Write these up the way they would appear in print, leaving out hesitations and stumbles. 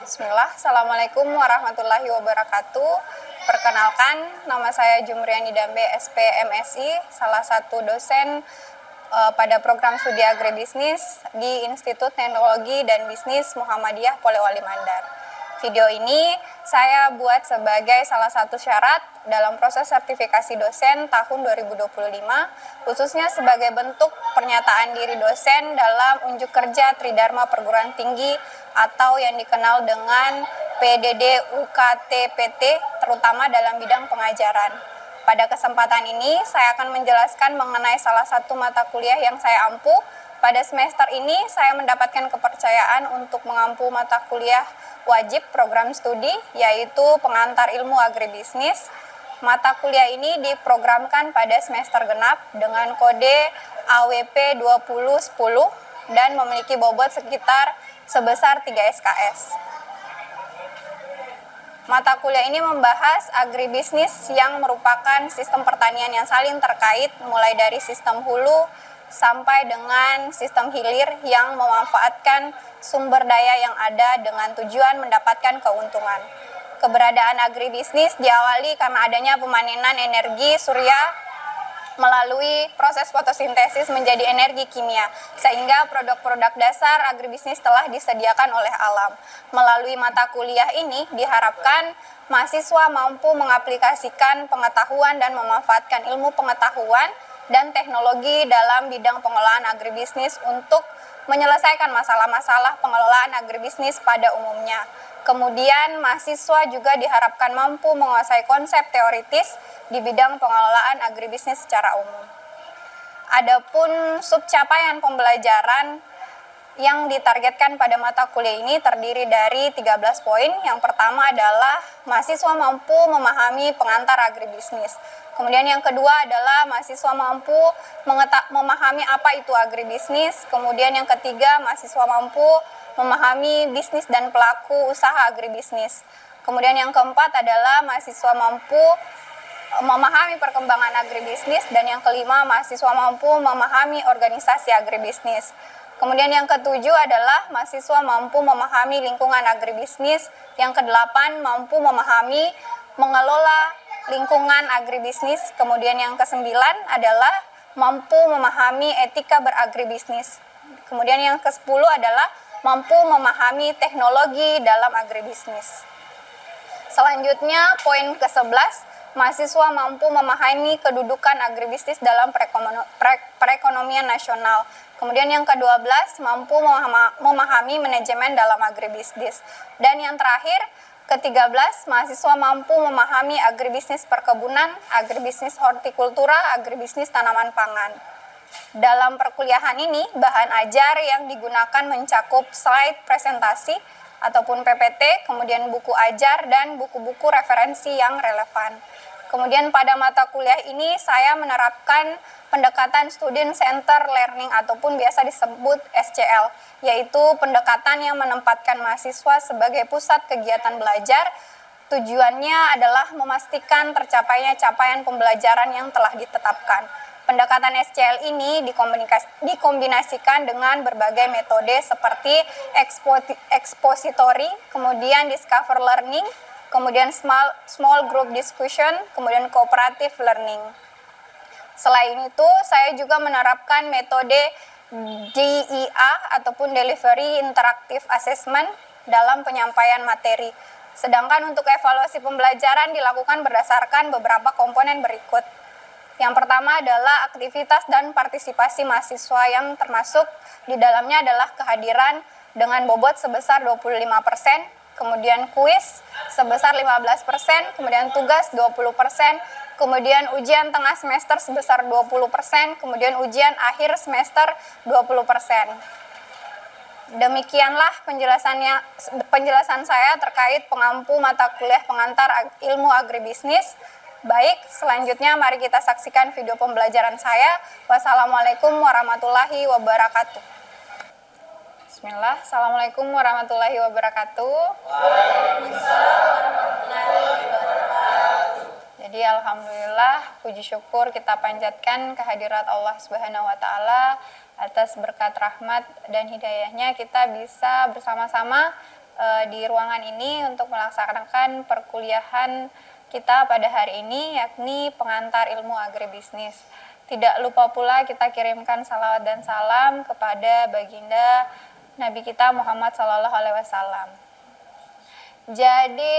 Bismillah, Assalamualaikum warahmatullahi wabarakatuh. Perkenalkan, nama saya Jumriani Dambe, SP MSI, salah satu dosen pada program studi agribisnis di Institut Teknologi dan Bisnis Muhammadiyah Polewali Mandar. Video ini saya buat sebagai salah satu syarat dalam proses sertifikasi dosen tahun 2025, khususnya sebagai bentuk pernyataan diri dosen dalam unjuk kerja Tridharma Perguruan Tinggi atau yang dikenal dengan PDD UKT-PT, terutama dalam bidang pengajaran. Pada kesempatan ini, saya akan menjelaskan mengenai salah satu mata kuliah yang saya ampuh. Pada semester ini, saya mendapatkan kepercayaan untuk mengampu mata kuliah wajib program studi, yaitu pengantar ilmu agribisnis. Mata kuliah ini diprogramkan pada semester genap dengan kode AWP 2010 dan memiliki bobot sekitar sebesar 3 SKS. Mata kuliah ini membahas agribisnis yang merupakan sistem pertanian yang saling terkait, mulai dari sistem hulu sampai dengan sistem hilir yang memanfaatkan sumber daya yang ada dengan tujuan mendapatkan keuntungan. Keberadaan agribisnis diawali karena adanya pemanenan energi surya melalui proses fotosintesis menjadi energi kimia, sehingga produk-produk dasar agribisnis telah disediakan oleh alam. Melalui mata kuliah ini diharapkan mahasiswa mampu mengaplikasikan pengetahuan dan memanfaatkan ilmu pengetahuan dan teknologi dalam bidang pengelolaan agribisnis untuk menyelesaikan masalah-masalah pengelolaan agribisnis pada umumnya. Kemudian mahasiswa juga diharapkan mampu menguasai konsep teoritis di bidang pengelolaan agribisnis secara umum. Adapun subcapaian pembelajaran yang ditargetkan pada mata kuliah ini terdiri dari 13 poin. Yang pertama adalah mahasiswa mampu memahami pengantar agribisnis. Kemudian yang kedua adalah mahasiswa mampu memahami apa itu agribisnis. Kemudian yang ketiga, mahasiswa mampu memahami bisnis dan pelaku usaha agribisnis. Kemudian yang keempat adalah mahasiswa mampu memahami perkembangan agribisnis, dan yang kelima, mahasiswa mampu memahami organisasi agribisnis. Kemudian yang ketujuh adalah mahasiswa mampu memahami lingkungan agribisnis. Yang kedelapan, mampu memahami mengelola lingkungan agribisnis. Kemudian yang kesembilan adalah mampu memahami etika beragribisnis. Kemudian yang kesepuluh adalah mampu memahami teknologi dalam agribisnis. Selanjutnya, poin ke-11, mahasiswa mampu memahami kedudukan agribisnis dalam perekonomian nasional. Kemudian yang ke-12, mampu memahami manajemen dalam agribisnis. Dan yang terakhir, ke-13, mahasiswa mampu memahami agribisnis perkebunan, agribisnis hortikultura, agribisnis tanaman pangan. Dalam perkuliahan ini, bahan ajar yang digunakan mencakup slide presentasi ataupun PPT, kemudian buku ajar dan buku-buku referensi yang relevan. Kemudian pada mata kuliah ini saya menerapkan pendekatan Student Center Learning ataupun biasa disebut SCL, yaitu pendekatan yang menempatkan mahasiswa sebagai pusat kegiatan belajar. Tujuannya adalah memastikan tercapainya capaian pembelajaran yang telah ditetapkan. Pendekatan SCL ini dikombinasikan dengan berbagai metode seperti expository, kemudian discover learning, kemudian small group discussion, kemudian cooperative learning. Selain itu, saya juga menerapkan metode DIA ataupun Delivery Interactive Assessment dalam penyampaian materi. Sedangkan untuk evaluasi pembelajaran dilakukan berdasarkan beberapa komponen berikut. Yang pertama adalah aktivitas dan partisipasi mahasiswa yang termasuk di dalamnya adalah kehadiran dengan bobot sebesar 25%, kemudian kuis sebesar 15%, kemudian tugas 20%, kemudian ujian tengah semester sebesar 20%, kemudian ujian akhir semester 20%. Demikianlah penjelasan saya terkait pengampu mata kuliah pengantar ilmu agribisnis. Baik, selanjutnya mari kita saksikan video pembelajaran saya. Wassalamualaikum warahmatullahi wabarakatuh. Bismillah, Assalamualaikum warahmatullahi wabarakatuh. Waalaikumsalam warahmatullahi wabarakatuh. Jadi alhamdulillah, puji syukur kita panjatkan kehadirat Allah Subhanahu wa taala atas berkat rahmat dan hidayahnya kita bisa bersama-sama di ruangan ini untuk melaksanakan perkuliahan kita pada hari ini, yakni pengantar ilmu agribisnis. Tidak lupa pula kita kirimkan salawat dan salam kepada baginda Nabi kita Muhammad SAW. Jadi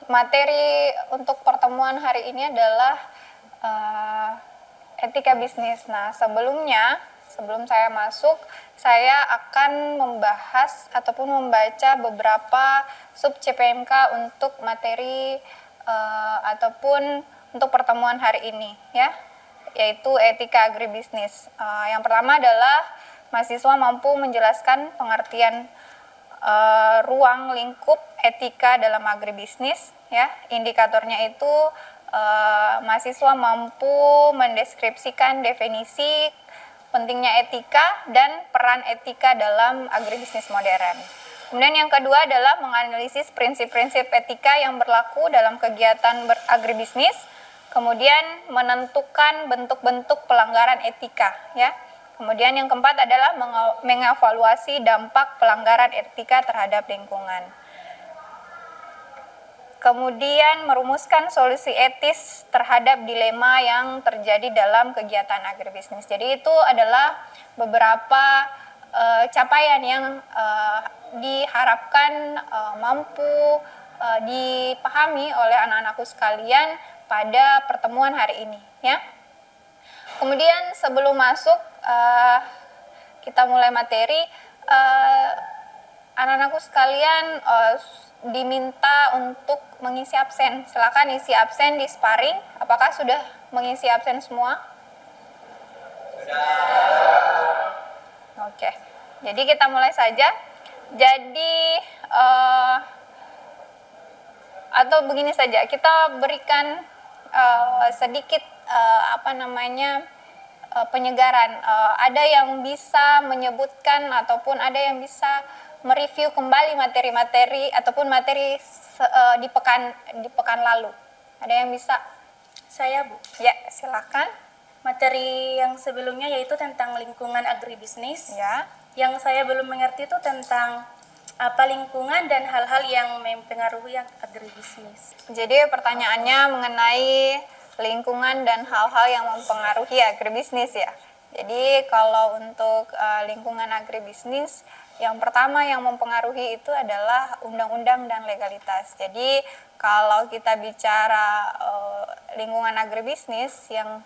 materi untuk pertemuan hari ini adalah etika bisnis. Nah, sebelum saya masuk, saya akan membahas ataupun membaca beberapa sub CPMK untuk materi ataupun untuk pertemuan hari ini, ya, yaitu etika agribisnis. Yang pertama adalah mahasiswa mampu menjelaskan pengertian ruang lingkup etika dalam agribisnis, ya. Indikatornya itu mahasiswa mampu mendeskripsikan definisi pentingnya etika dan peran etika dalam agribisnis modern. Kemudian yang kedua adalah menganalisis prinsip-prinsip etika yang berlaku dalam kegiatan agribisnis, kemudian menentukan bentuk-bentuk pelanggaran etika, ya. Kemudian yang keempat adalah mengevaluasi dampak pelanggaran etika terhadap lingkungan. Kemudian merumuskan solusi etis terhadap dilema yang terjadi dalam kegiatan agribisnis. Jadi itu adalah beberapa capaian yang diharapkan mampu dipahami oleh anak-anakku sekalian pada pertemuan hari ini, ya. Kemudian sebelum masuk kita mulai materi, anak-anakku sekalian diminta untuk mengisi absen. Silakan isi absen di sparring. Apakah sudah mengisi absen semua? Sudah. Oke. Jadi kita mulai saja. Jadi atau begini saja, kita berikan sedikit penyegaran. Ada yang bisa menyebutkan ataupun ada yang bisa mereview kembali materi-materi ataupun materi di pekan lalu. Ada yang bisa? Saya, Bu. Ya, silakan. Materi yang sebelumnya yaitu tentang lingkungan agribisnis. Ya. Yang saya belum mengerti itu tentang apa lingkungan dan hal-hal yang mempengaruhi agribisnis. Jadi pertanyaannya mengenai lingkungan dan hal-hal yang mempengaruhi agribisnis, ya. Jadi kalau untuk lingkungan agribisnis, yang pertama yang mempengaruhi itu adalah undang-undang dan legalitas. Jadi kalau kita bicara lingkungan agribisnis yang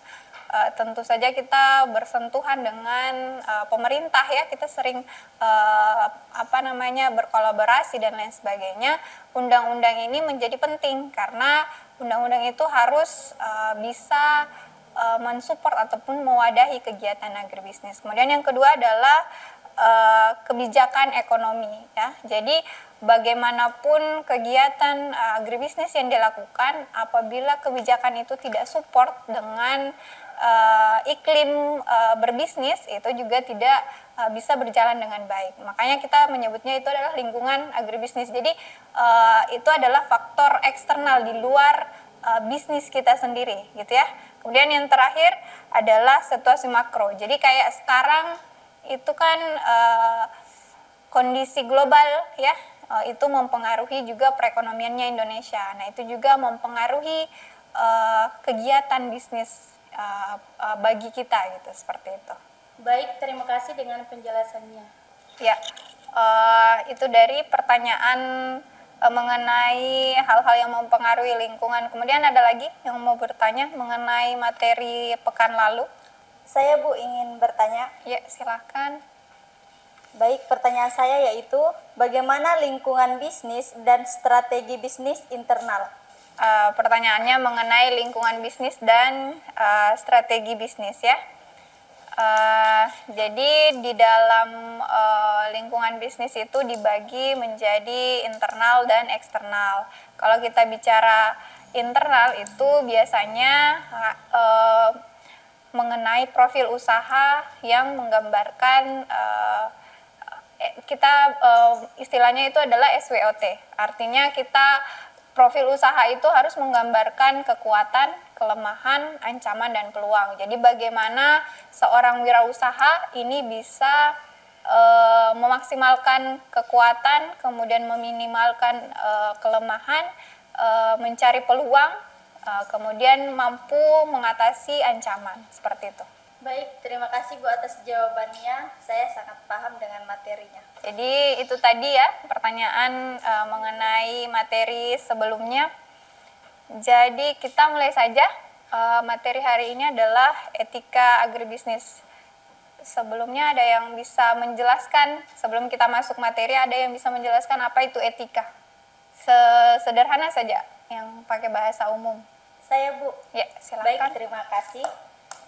tentu saja kita bersentuhan dengan pemerintah, ya, kita sering berkolaborasi dan lain sebagainya. Undang-undang ini menjadi penting karena undang-undang itu harus bisa mensupport ataupun mewadahi kegiatan agribisnis. Kemudian yang kedua adalah kebijakan ekonomi, ya. Jadi bagaimanapun kegiatan agribisnis yang dilakukan, apabila kebijakan itu tidak support dengan iklim berbisnis, itu juga tidak bisa berjalan dengan baik. Makanya kita menyebutnya itu adalah lingkungan agribisnis. Jadi itu adalah faktor eksternal di luar bisnis kita sendiri, gitu ya. Kemudian yang terakhir adalah situasi makro. Jadi kayak sekarang itu kan kondisi global, ya, itu mempengaruhi juga perekonomiannya Indonesia. Nah, itu juga mempengaruhi kegiatan bisnis bagi kita, gitu, seperti itu. Baik, terima kasih dengan penjelasannya. Ya, itu dari pertanyaan mengenai hal-hal yang mempengaruhi lingkungan. Kemudian ada lagi yang mau bertanya mengenai materi pekan lalu? Saya, Bu, ingin bertanya. Ya, silakan. Baik, pertanyaan saya yaitu bagaimana lingkungan bisnis dan strategi bisnis internal? Pertanyaannya mengenai lingkungan bisnis dan strategi bisnis, ya. Jadi di dalam lingkungan bisnis itu dibagi menjadi internal dan eksternal. Kalau kita bicara internal itu biasanya mengenai profil usaha yang menggambarkan istilahnya itu adalah SWOT. Artinya kita profil usaha itu harus menggambarkan kekuatan, kelemahan, ancaman, dan peluang. Jadi bagaimana seorang wirausaha ini bisa memaksimalkan kekuatan, kemudian meminimalkan kelemahan, mencari peluang, kemudian mampu mengatasi ancaman, seperti itu. Baik, terima kasih Bu atas jawabannya. Saya sangat paham dengan materinya. Jadi itu tadi ya pertanyaan mengenai materi sebelumnya. Jadi kita mulai saja. Materi hari ini adalah etika agribisnis. Sebelumnya ada yang bisa menjelaskan, sebelum kita masuk materi, ada yang bisa menjelaskan apa itu etika? Sederhana saja, yang pakai bahasa umum. Saya Bu. Ya, silakan. Baik, terima kasih.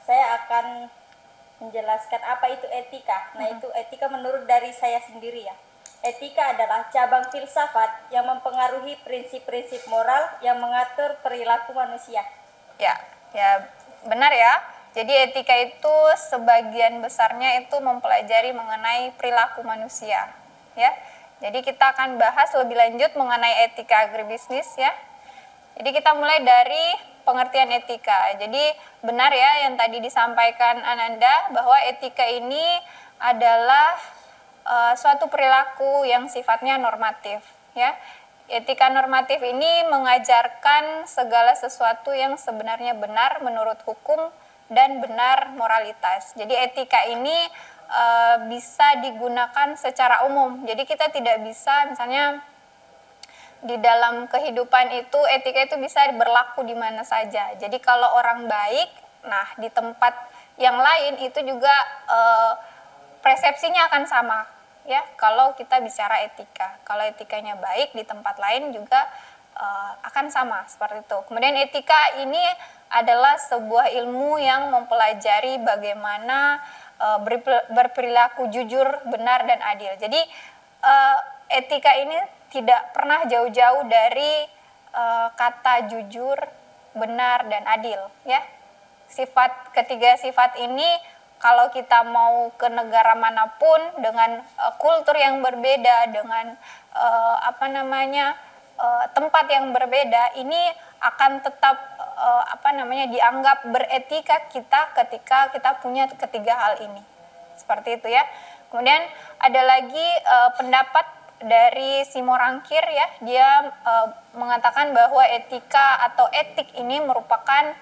Saya akan menjelaskan apa itu etika. Nah, itu etika menurut dari saya sendiri ya. Etika adalah cabang filsafat yang mempengaruhi prinsip-prinsip moral yang mengatur perilaku manusia. Ya, benar ya. Jadi etika itu sebagian besarnya itu mempelajari mengenai perilaku manusia, ya. Jadi kita akan bahas lebih lanjut mengenai etika agribisnis ya. Jadi kita mulai dari pengertian etika. Jadi benar ya yang tadi disampaikan Ananda bahwa etika ini adalah suatu perilaku yang sifatnya normatif, ya. Etika normatif ini mengajarkan segala sesuatu yang sebenarnya benar menurut hukum dan benar moralitas. Jadi etika ini bisa digunakan secara umum. Jadi kita tidak bisa misalnya di dalam kehidupan itu etika itu bisa berlaku di mana saja. Jadi kalau orang baik, nah di tempat yang lain itu juga persepsinya akan sama. Ya, kalau kita bicara etika, kalau etikanya baik di tempat lain juga akan sama seperti itu. Kemudian etika ini adalah sebuah ilmu yang mempelajari bagaimana berperilaku jujur, benar dan adil. Jadi etika ini tidak pernah jauh-jauh dari kata jujur, benar dan adil. Ya, ketiga sifat ini kalau kita mau ke negara manapun dengan kultur yang berbeda, dengan tempat yang berbeda, ini akan tetap dianggap beretika kita ketika kita punya ketiga hal ini. Seperti itu ya. Kemudian ada lagi pendapat dari Simorangkir ya, dia mengatakan bahwa etika atau etik ini merupakan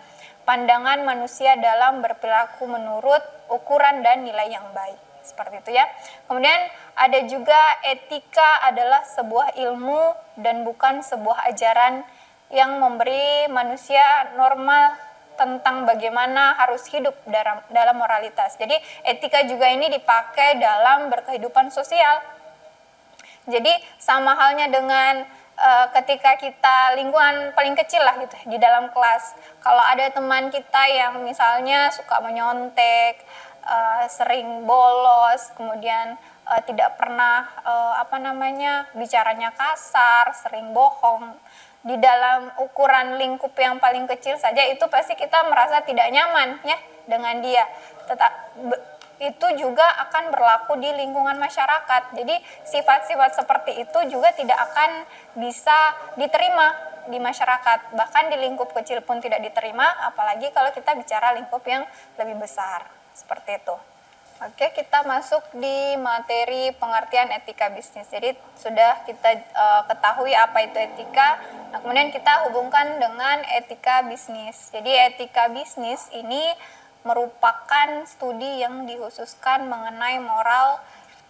pandangan manusia dalam berperilaku menurut ukuran dan nilai yang baik. Seperti itu ya. Kemudian ada juga etika adalah sebuah ilmu dan bukan sebuah ajaran yang memberi manusia norma tentang bagaimana harus hidup dalam moralitas. Jadi etika juga ini dipakai dalam berkehidupan sosial. Jadi sama halnya dengan ketika kita lingkungan paling kecil lah gitu di dalam kelas, kalau ada teman kita yang misalnya suka menyontek, sering bolos, kemudian tidak pernah bicaranya kasar, sering bohong, di dalam ukuran lingkup yang paling kecil saja itu pasti kita merasa tidak nyaman ya dengan dia. Itu juga akan berlaku di lingkungan masyarakat. Jadi sifat-sifat seperti itu juga tidak akan bisa diterima di masyarakat. Bahkan di lingkup kecil pun tidak diterima, apalagi kalau kita bicara lingkup yang lebih besar. Seperti itu. Oke, kita masuk di materi pengertian etika bisnis. Jadi sudah kita ketahui apa itu etika. Nah, kemudian kita hubungkan dengan etika bisnis. Jadi etika bisnis ini merupakan studi yang dikhususkan mengenai moral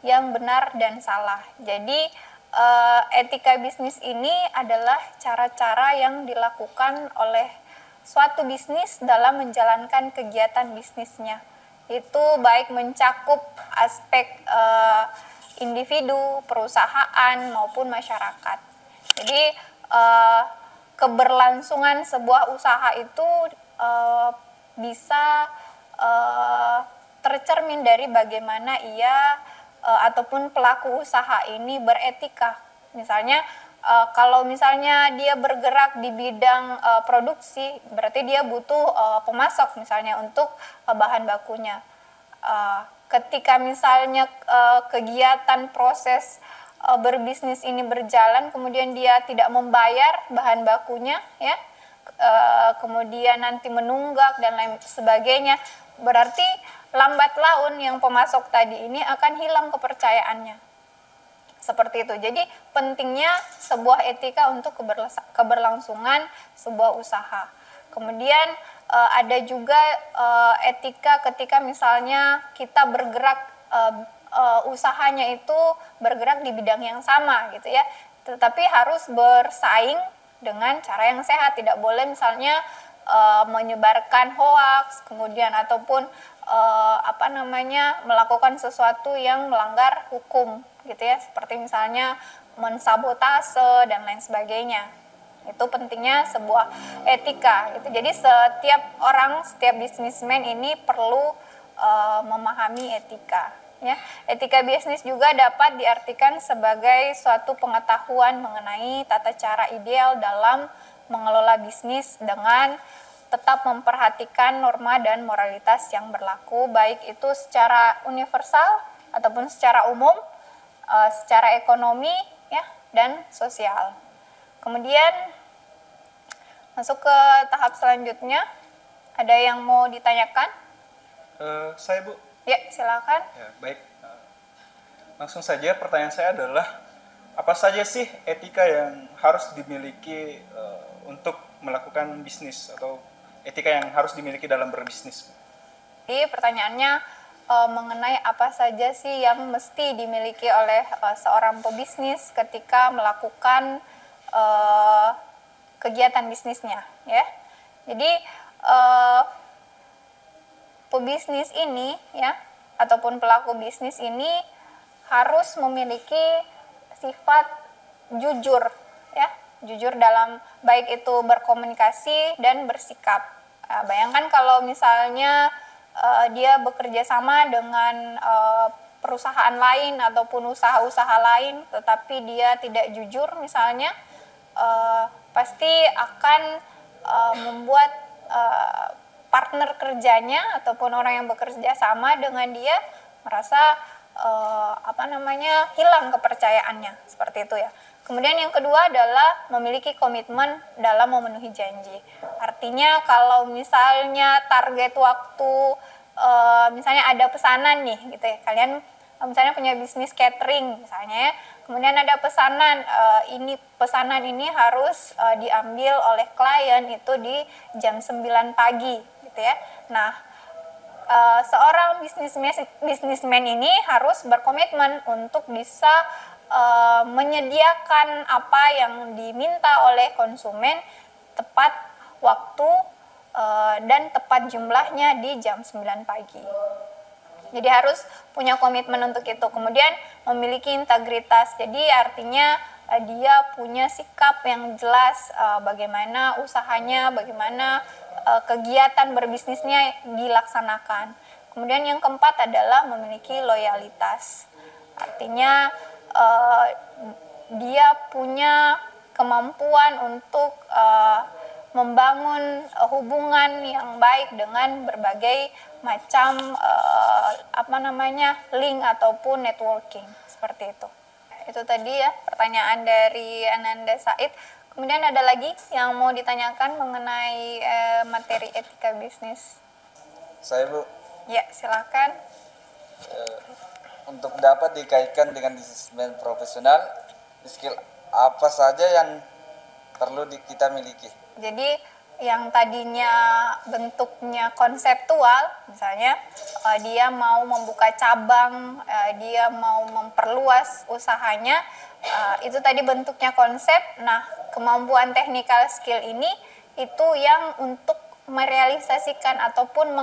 yang benar dan salah. Jadi etika bisnis ini adalah cara-cara yang dilakukan oleh suatu bisnis dalam menjalankan kegiatan bisnisnya. Itu baik mencakup aspek individu, perusahaan maupun masyarakat. Jadi keberlangsungan sebuah usaha itu bisa tercermin dari bagaimana ia ataupun pelaku usaha ini beretika. Misalnya kalau misalnya dia bergerak di bidang produksi, berarti dia butuh pemasok misalnya untuk bahan bakunya. Ketika misalnya kegiatan proses berbisnis ini berjalan, kemudian dia tidak membayar bahan bakunya, ya, kemudian nanti menunggak dan lain sebagainya, berarti lambat laun yang pemasok tadi ini akan hilang kepercayaannya. Seperti itu. Jadi pentingnya sebuah etika untuk keberlangsungan sebuah usaha. Kemudian ada juga etika ketika misalnya kita bergerak, usahanya itu bergerak di bidang yang sama gitu ya, tetapi harus bersaing dengan cara yang sehat. Tidak boleh misalnya menyebarkan hoaks, kemudian ataupun melakukan sesuatu yang melanggar hukum gitu ya, seperti misalnya mensabotase dan lain sebagainya. Itu pentingnya sebuah etika gitu. Jadi setiap bisnismen ini perlu memahami etika ya. Etika bisnis juga dapat diartikan sebagai suatu pengetahuan mengenai tata cara ideal dalam mengelola bisnis dengan tetap memperhatikan norma dan moralitas yang berlaku, baik itu secara universal ataupun secara umum, secara ekonomi ya, dan sosial. Kemudian masuk ke tahap selanjutnya, ada yang mau ditanyakan? Saya Bu. Ya, silakan. Ya, baik. Langsung saja pertanyaan saya adalah, apa saja sih etika yang harus dimiliki untuk melakukan bisnis, atau etika yang harus dimiliki dalam berbisnis? Jadi pertanyaannya mengenai apa saja sih yang mesti dimiliki oleh seorang pebisnis ketika melakukan kegiatan bisnisnya ya. Jadi pebisnis ini ya, ataupun pelaku bisnis ini harus memiliki sifat jujur ya, jujur dalam baik itu berkomunikasi dan bersikap. Bayangkan kalau misalnya dia bekerja sama dengan perusahaan lain ataupun usaha-usaha lain, tetapi dia tidak jujur misalnya, pasti akan membuat partner kerjanya ataupun orang yang bekerja sama dengan dia merasa hilang kepercayaannya, seperti itu ya. Kemudian yang kedua adalah memiliki komitmen dalam memenuhi janji. Artinya kalau misalnya target waktu, misalnya ada pesanan nih gitu ya, kalian misalnya punya bisnis catering misalnya ya, kemudian ada pesanan, pesanan ini harus diambil oleh klien itu di jam 9 pagi gitu ya. Nah, seorang bisnismen ini harus berkomitmen untuk bisa menyediakan apa yang diminta oleh konsumen tepat waktu dan tepat jumlahnya di jam 9 pagi. Jadi harus punya komitmen untuk itu. Kemudian memiliki integritas. Jadi artinya dia punya sikap yang jelas bagaimana usahanya, bagaimana kegiatan berbisnisnya dilaksanakan. Kemudian yang keempat adalah memiliki loyalitas. Artinya dia punya kemampuan untuk membangun hubungan yang baik dengan berbagai macam link ataupun networking, seperti itu. Itu tadi ya pertanyaan dari Ananda Said. Kemudian ada lagi yang mau ditanyakan mengenai materi etika bisnis? Saya Bu. Ya, silakan. Untuk dapat dikaitkan dengan bisnismen profesional, skill apa saja yang perlu kita miliki? Jadi yang tadinya bentuknya konseptual, misalnya dia mau membuka cabang, dia mau memperluas usahanya, itu tadi bentuknya konsep. Nah, kemampuan technical skill ini itu yang untuk merealisasikan ataupun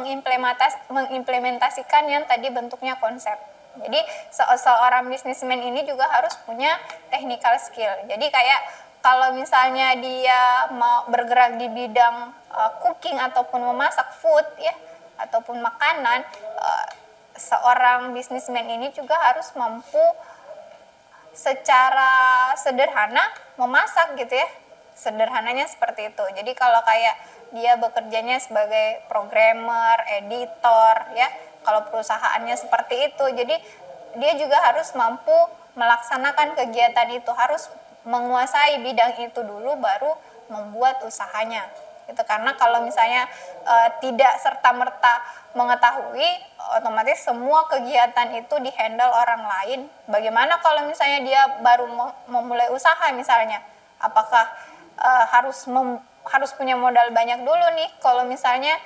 mengimplementasikan yang tadi bentuknya konsep. Jadi seorang bisnismen ini juga harus punya technical skill. Jadi kayak kalau misalnya dia mau bergerak di bidang cooking ataupun memasak food ya, ataupun makanan, seorang bisnismen ini juga harus mampu secara sederhana memasak gitu ya. Sederhananya seperti itu. Jadi kalau kayak dia bekerjanya sebagai programmer, editor ya, kalau perusahaannya seperti itu, jadi dia juga harus mampu melaksanakan kegiatan itu, harus menguasai bidang itu dulu baru membuat usahanya. gitu. Karena kalau misalnya tidak serta-merta mengetahui, otomatis semua kegiatan itu dihandle orang lain. Bagaimana kalau misalnya dia baru memulai usaha misalnya, apakah harus punya modal banyak dulu nih kalau misalnya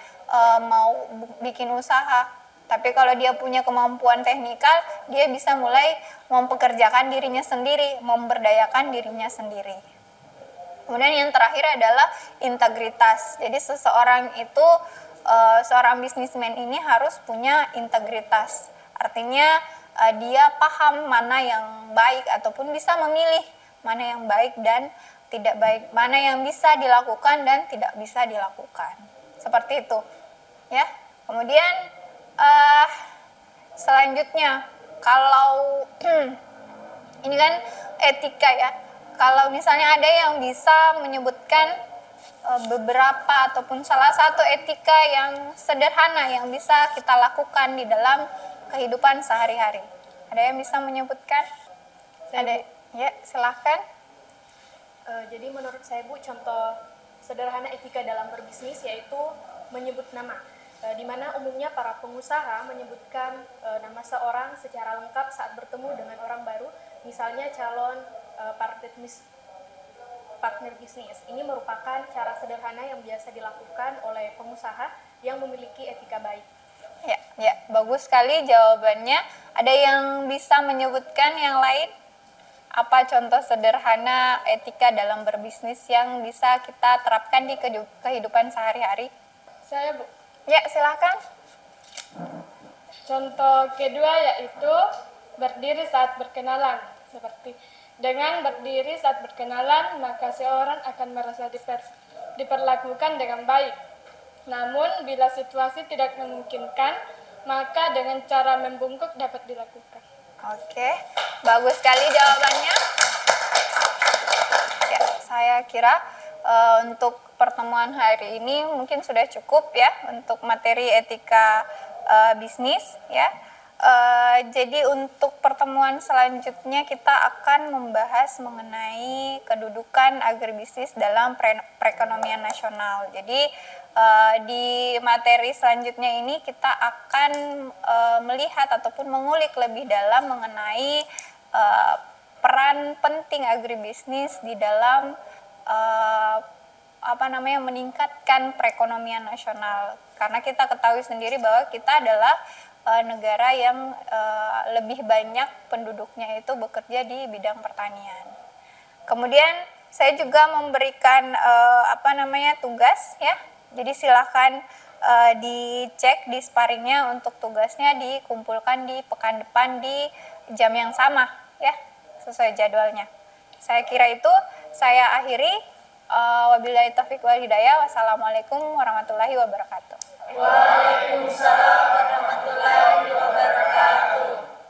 mau bikin usaha. Tapi kalau dia punya kemampuan teknikal, dia bisa mulai mempekerjakan dirinya sendiri, memberdayakan dirinya sendiri. Kemudian yang terakhir adalah integritas. Jadi seseorang itu, seorang bisnismen ini harus punya integritas. Artinya dia paham mana yang baik ataupun bisa memilih mana yang baik dan tidak baik, mana yang bisa dilakukan dan tidak bisa dilakukan. Seperti itu, ya. Kemudian selanjutnya, kalau ini kan etika ya. Kalau misalnya ada yang bisa menyebutkan beberapa ataupun salah satu etika yang sederhana yang bisa kita lakukan di dalam kehidupan sehari-hari. Ada yang bisa menyebutkan? Ada? Ya, silahkan. Jadi menurut saya Bu, contoh sederhana etika dalam berbisnis yaitu menyebut nama. Di mana umumnya para pengusaha menyebutkan nama seorang secara lengkap saat bertemu dengan orang baru, misalnya calon partner bisnis. Ini merupakan cara sederhana yang biasa dilakukan oleh pengusaha yang memiliki etika baik. Ya, bagus sekali jawabannya. Ada yang bisa menyebutkan yang lain? Apa contoh sederhana etika dalam berbisnis yang bisa kita terapkan di kehidupan sehari-hari? Saya Bu. Ya, silahkan. Contoh kedua yaitu berdiri saat berkenalan. Seperti dengan berdiri saat berkenalan, maka seorang akan merasa diperlakukan dengan baik. Namun, bila situasi tidak memungkinkan, maka dengan cara membungkuk dapat dilakukan. Oke, bagus sekali jawabannya. Ya, saya kira untuk pertemuan hari ini mungkin sudah cukup ya untuk materi etika bisnis ya. Jadi untuk pertemuan selanjutnya kita akan membahas mengenai kedudukan agribisnis dalam perekonomian nasional. Jadi di materi selanjutnya ini kita akan melihat ataupun mengulik lebih dalam mengenai peran penting agribisnis di dalam meningkatkan perekonomian nasional. Karena kita ketahui sendiri bahwa kita adalah negara yang lebih banyak penduduknya itu bekerja di bidang pertanian. Kemudian saya juga memberikan tugas ya. Jadi silakan dicek di sparingnya untuk tugasnya dikumpulkan di pekan depan di jam yang sama ya, sesuai jadwalnya. Saya kira itu saya akhiri. Wabillahi taufiq wal hidayah. Wassalamualaikum warahmatullahi wabarakatuh. Waalaikumsalam